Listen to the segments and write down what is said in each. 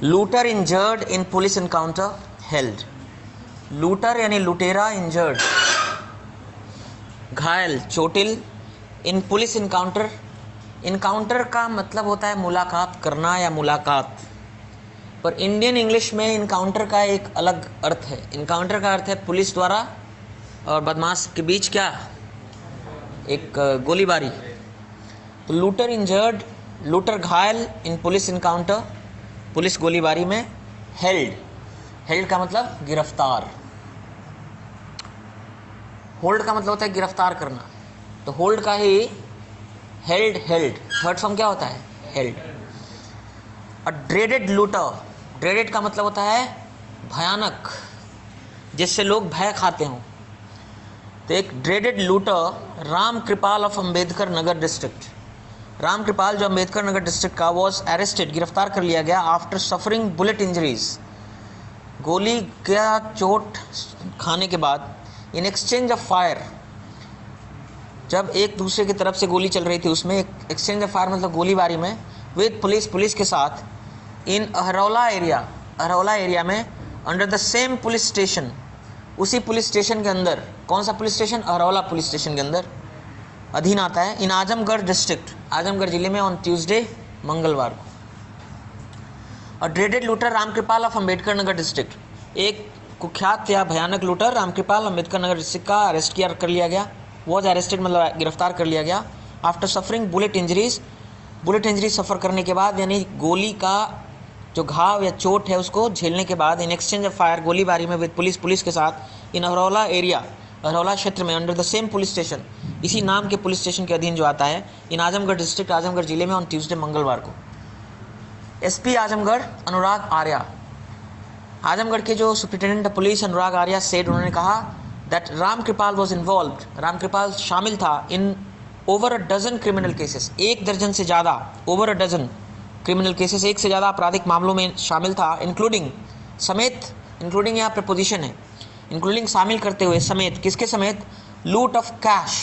Looter injured in police encounter held. Looter यानी लुटेरा, injured घायल, चोटिल, इन पुलिस इनकाउंटर। इनकाउंटर का मतलब होता है मुलाकात करना या मुलाकात, पर इंडियन इंग्लिश में इनकाउंटर का एक अलग अर्थ है। इनकाउंटर का अर्थ है पुलिस द्वारा और बदमाश के बीच क्या, एक गोलीबारी। तो लूटर इंजर्ड, लूटर घायल, इन पुलिस इनकाउंटर, पुलिस गोलीबारी में। हेल्ड, हेल्ड का मतलब गिरफ्तार। होल्ड का मतलब होता है गिरफ्तार करना, तो होल्ड का he held, held third form क्या होता है, हेल्ड। अ ड्रेडेड लूटर, ड्रेडेड का मतलब होता है भयानक, जिससे लोग भय खाते हों। तो एक dreaded looter Ram Kripal of Ambedkar Nagar district, Ram Kripal जो अंबेडकर नगर डिस्ट्रिक्ट का, वॉज अरेस्टेड, गिरफ्तार कर लिया गया, आफ्टर सफरिंग बुलेट इंजरीज, गोली का चोट खाने के बाद, इन एक्सचेंज ऑफ फायर, जब एक दूसरे की तरफ से गोली चल रही थी उसमें एक्सचेंज ऑफ फायर मतलब गोलीबारी में, विद पुलिस, पुलिस के साथ, इन अहरौला एरिया, अहरौला एरिया में, under the same police station, उसी पुलिस स्टेशन के अंदर। कौन सा police station, Ahraula police station के अंदर अधीन आता है। इन आजमगढ़ डिस्ट्रिक्ट, आजमगढ़ जिले में, ऑन ट्यूसडे, मंगलवार को। और dreaded looter Ramkripal of Ambedkar Nagar district, एक कुख्यात या भयानक लूटर रामकृपाल अंबेडकर नगर डिस्ट्रिक्ट का अरेस्ट किया, कर लिया गया। वॉज अरेस्टेड मतलब गिरफ्तार कर लिया गया, after suffering bullet injuries, bullet injury suffer करने के बाद, यानी गोली का जो घाव या चोट है उसको झेलने के बाद, इन एक्सचेंज ऑफ फायर, गोलीबारी में, विद पुलिस, पुलिस के साथ, इन अहरौला एरिया, अहरौला क्षेत्र में, under the same police station, इसी नाम के पुलिस स्टेशन के अधीन जो आता है, इन आजमगढ़ डिस्ट्रिक्ट, आजमगढ़ जिले में, ऑन ट्यूसडे, मंगलवार को। एसपी आजमगढ़ अनुराग आर्या, आजमगढ़ के जो superintendent of police Anurag Arya said, उन्होंने कहा that Ramkripal was involved, Ramkripal शामिल था, in over a dozen criminal cases, एक दर्जन से ज़्यादा, over a dozen criminal cases, एक से ज़्यादा आपराधिक मामलों में शामिल था, इंक्लूडिंग, समेत, इंक्लूडिंग यहाँ प्रपोजिशन है, इंक्लूडिंग शामिल करते हुए, समेत, किसके समेत, लूट ऑफ कैश,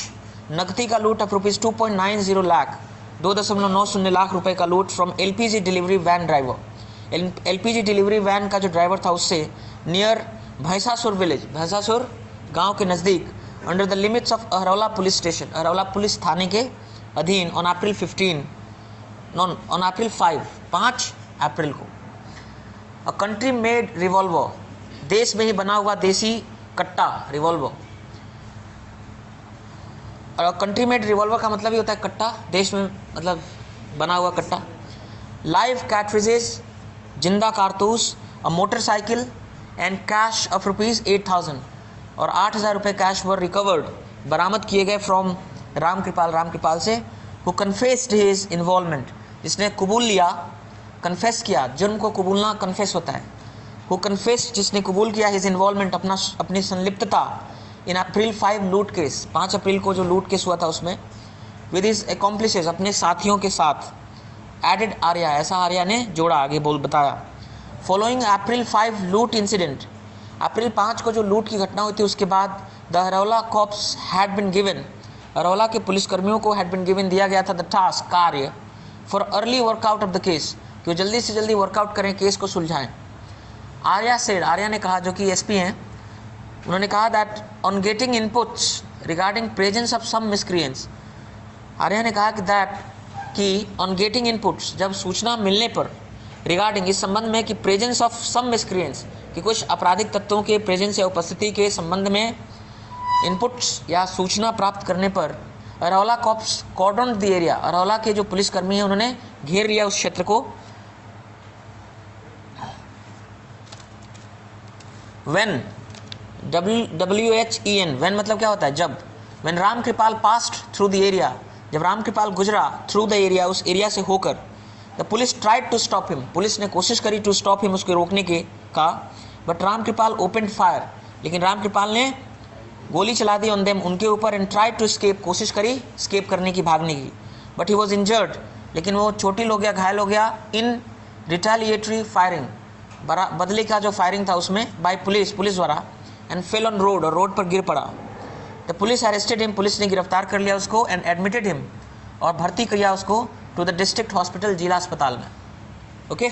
नकदी का लूट ऑफ रुपीज़ 2.90 लाख, 2.90 लाख रुपए का लूट, from LPG delivery van driver, LPG delivery van का जो ड्राइवर था उससे, नियर भैंसासुर विलेज, भैंसासुर गांव के नज़दीक, under the limits of Ahraula police station, Ahraula police थाने के अधीन, ऑन अप्रैल 15, ऑन अप्रैल 5 अप्रैल को। अ कंट्री मेड रिवॉल्वर, देश में ही बना हुआ देसी कट्टा, रिवॉल्वर। और कंट्री मेड रिवॉल्वर का मतलब ही होता है कट्टा, देश में मतलब बना हुआ कट्टा। लाइव कैट्रिजेस, जिंदा कारतूस, a motorcycle, and cash of rupees 8,000, और 8,000 रुपये कैश वर रिकवर्ड, बरामद किए गए, फ्रॉम रामकृपाल, रामकृपाल से, हु कन्फेस्ड हिज इन्वॉल्वमेंट, जिसने कबूल लिया, कन्फेस किया, जुर्म को कबूलना कन्फेस होता है, हु कन्फेस्ड, जिसने कबूल किया, हिज इन्वॉल्वमेंट, अपनी संलिप्तता, इन अप्रैल 5 लूट केस, 5 अप्रैल को जो लूट केस हुआ था उसमें, विद हिज अकॉम्प्लिसेस, अपने साथियों के साथ। एडेड आर्या, ऐसा आर्या ने जोड़ा, आगे बोल बताया। फॉलोइंग अप्रैल 5 लूट इंसिडेंट, अप्रैल 5 को जो लूट की घटना हुई थी उसके बाद, the Ahraula cops had been given, Ahraula के पुलिसकर्मियों को हैड बिन गिवन, दिया गया था, द टास्क, कार्य, for early workout of the case, कि वो जल्दी से जल्दी वर्कआउट करें, केस को सुलझाएं। आर्या सेड, आर्या ने कहा, जो कि एसपी हैं, उन्होंने कहा that on getting inputs regarding presence of some miscreants, Arya ने कहा कि ऑन गेटिंग इनपुट्स, जब सूचना मिलने पर, रिगार्डिंग, इस संबंध में, कि प्रेजेंस ऑफ सम मिसक्रिएंट्स, कि कुछ आपराधिक तत्वों के प्रेजेंस या उपस्थिति के संबंध में इनपुट्स या सूचना प्राप्त करने पर, Ahraula cops cordon the area, Ahraula के जो पुलिसकर्मी हैं उन्होंने घेर लिया उस क्षेत्र को। व्हेन, WHEN, व्हेन मतलब क्या होता है, जब। When Ramkripal passed through the area, जब रामकृपाल गुजरा थ्रू द एरिया, उस एरिया से होकर, the police tried to stop him, police ने कोशिश करी टू स्टॉप हिम, उसको रोकने के का, बट रामकृपाल ओपन फायर, लेकिन रामकृपाल ने गोली चला दी ऑन देम, उनके ऊपर, एंड ट्राइड टू एस्केप, कोशिश करी स्केप करने की, भागने की, बट ही वॉज इंजर्ड, लेकिन वो चोटिल हो गया, घायल हो गया, इन रिटेलिएटरी फायरिंग, बदले का जो फायरिंग था उसमें, बाय पुलिस, पुलिस द्वारा, एंड फेल ऑन रोड, और रोड पर गिर पड़ा। The police arrested him, police ने गिरफ्तार कर लिया उसको, एंड एडमिटेड हिम, और भर्ती किया उसको, टू द डिस्ट्रिक्ट हॉस्पिटल, जिला अस्पताल में। ओके।